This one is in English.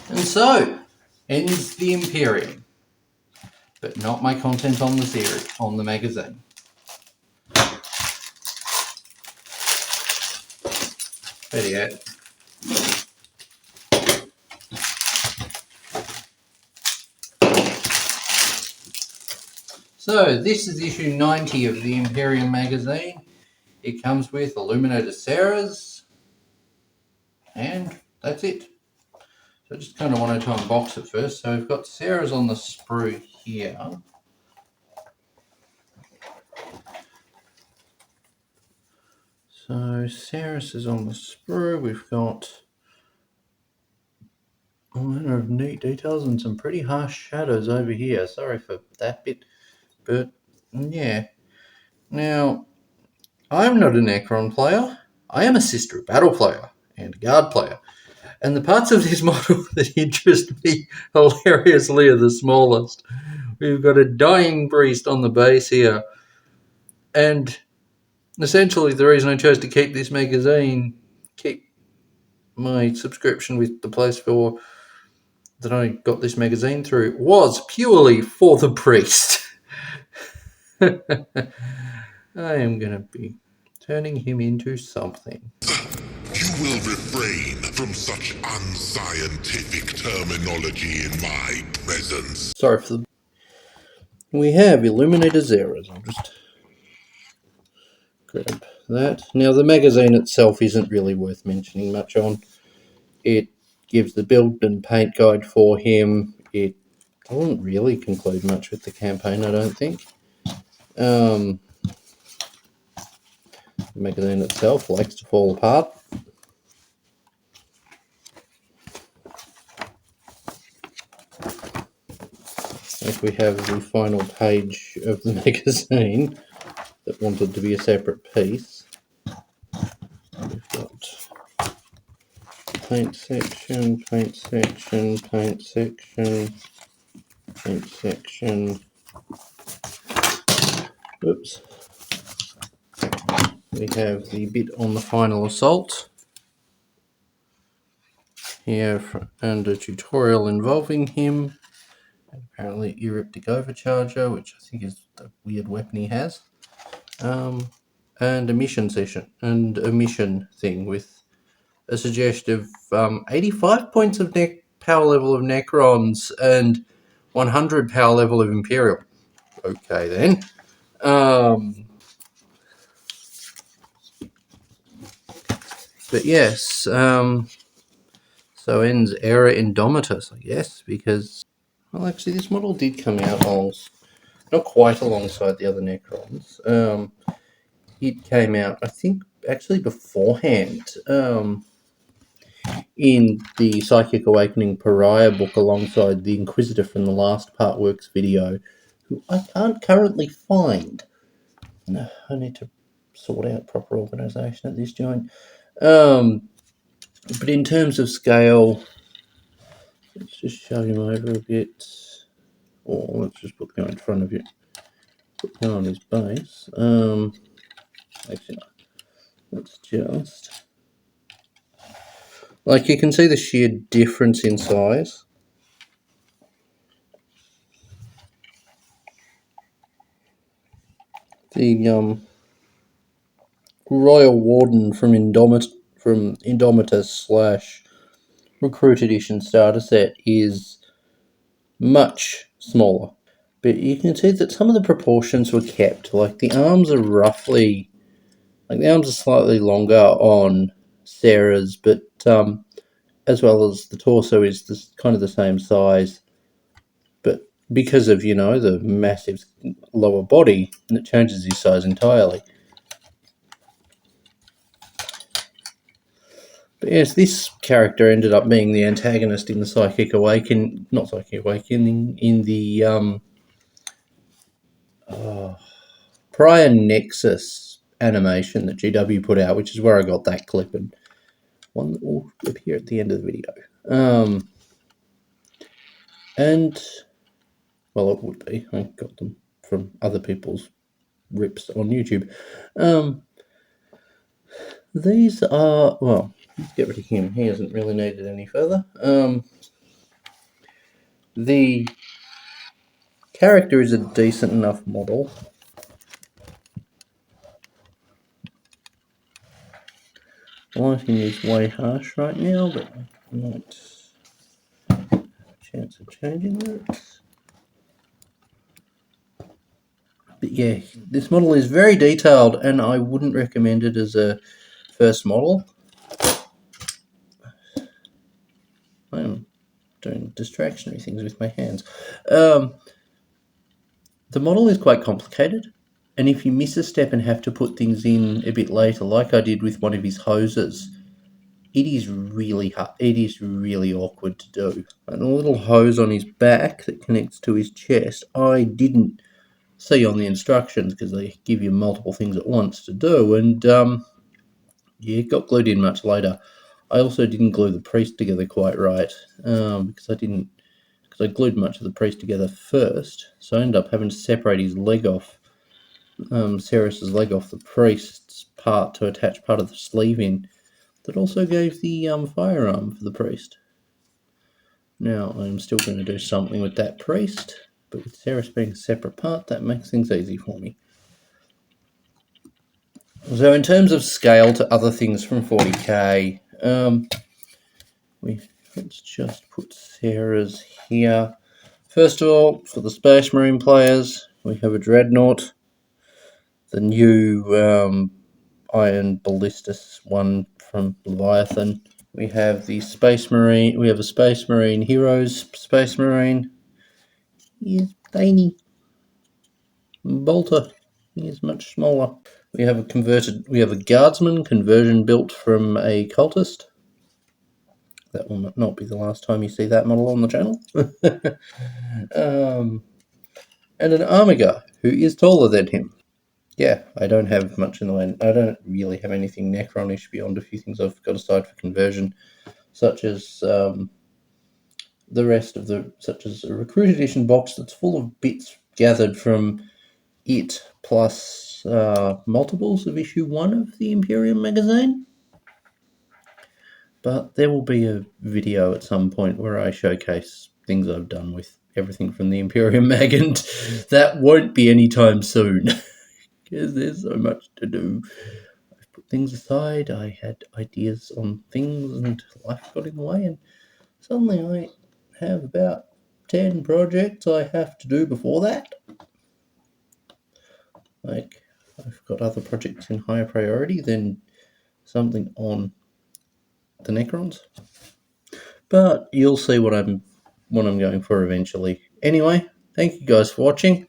And so ends the Imperium, but not my content on the series, on the magazine. Better yet, so this is issue 90 of the Imperium magazine. It comes with ILLUMINOR SZERAS, and that's it. So I just kind of wanted to unbox it first. So we've got SZERAS on the sprue here. So SZERAS is on the sprue. We've got all manner of neat details and some pretty harsh shadows over here. Sorry for that bit, but yeah. Now, I'm not a Necron player. I am a Sister of Battle player and a Guard player. And the parts of this model that interest me hilariously are the smallest. We've got a dying priest on the base here. And essentially the reason I chose to keep this magazine, keep my subscription with the place for that I got this magazine through, was purely for the priest. I am going to be turning him into something. You will refrain from such unscientific terminology in my presence. Sorry for the... We have ILLUMINOR SZERAS. I'll just grab that. Now, the magazine itself isn't really worth mentioning much on. It gives the build and paint guide for him. It doesn't really conclude much with the campaign, I don't think. The magazine itself likes to fall apart. Like we have the final page of the magazine that wanted to be a separate piece. We've got paint section, paint section, paint section, paint section. Oops. We have the bit on the final assault here and a tutorial involving him. And apparently Eruptic Overcharger, which I think is the weird weapon he has. And a mission session and a mission thing with a suggestive 85 points of power level of Necrons and 100 power level of Imperial. Okay then. But yes, so ends Era Indomitus, I guess, because, well, actually this model did come out not quite alongside the other Necrons. It came out, I think, actually beforehand, in the Psychic Awakening Pariah book alongside the Inquisitor from the Last Part Works video, who I can't currently find. No, I need to sort out proper organisation at this joint. But in terms of scale, let's just shove him over a bit. Or let's just put him in front of you. Put him on his base. Actually, no. Let's just... Like, you can see the sheer difference in size. The Royal Warden from Indomitus / Recruit Edition starter set is much smaller. But you can see that some of the proportions were kept. Like, the arms are roughly... Like, the arms are slightly longer on SZERAS, but as well as the torso is kind of the same size. But because of, the massive lower body, it changes his size entirely. But yes, this character ended up being the antagonist in the Psychic Awakening, not Psychic Awakening, in the Pariah Nexus animation that GW put out, which is where I got that clip, and one that will appear at the end of the video. And, well, it would be. I got them from other people's rips on YouTube. These are, well, let's get rid of him. He hasn't really needed any further. The character is a decent enough model. The lighting is way harsh right now, but I might have a chance of changing that. But yeah, this model is very detailed, and I wouldn't recommend it as a first model. I'm doing distractionary things with my hands. The model is quite complicated, and if you miss a step and have to put things in a bit later, like I did with one of his hoses, it is really hard. It is really awkward to do. And the little hose on his back that connects to his chest, I didn't see on the instructions because they give you multiple things at once to do, and yeah, it got glued in much later. I also didn't glue the priest together quite right because I glued much of the priest together first, so I ended up having to separate his leg off, Ceras's leg off the priest's part to attach part of the sleeve in. That also gave the firearm for the priest. Now I'm still going to do something with that priest, but with Ceras being a separate part, that makes things easy for me. So in terms of scale to other things from 40k, let's just put Sarah's here. First of all, for the Space Marine players, we have a Dreadnought, the new Iron Ballistus one from Leviathan. We have the Space Marine. We have a Space Marine Heroes Space Marine. He is tiny. Bolter. He is much smaller. We have a Guardsman conversion built from a cultist. That will not be the last time you see that model on the channel. And an armor guy who is taller than him. Yeah, I don't have much in the way. I don't really have anything Necronish beyond a few things I've got aside for conversion, such as such as a Recruit Edition box that's full of bits gathered from it, plus multiples of issue 1 of the Imperium magazine. But there will be a video at some point where I showcase things I've done with everything from the Imperium mag, and that won't be anytime soon because there's so much to do. I've put things aside, I had ideas on things, and life got in the way, and suddenly I have about 10 projects I have to do before that. Like, I've got other projects in higher priority than something on the Necrons. But you'll see what I'm going for eventually. Anyway, thank you guys for watching.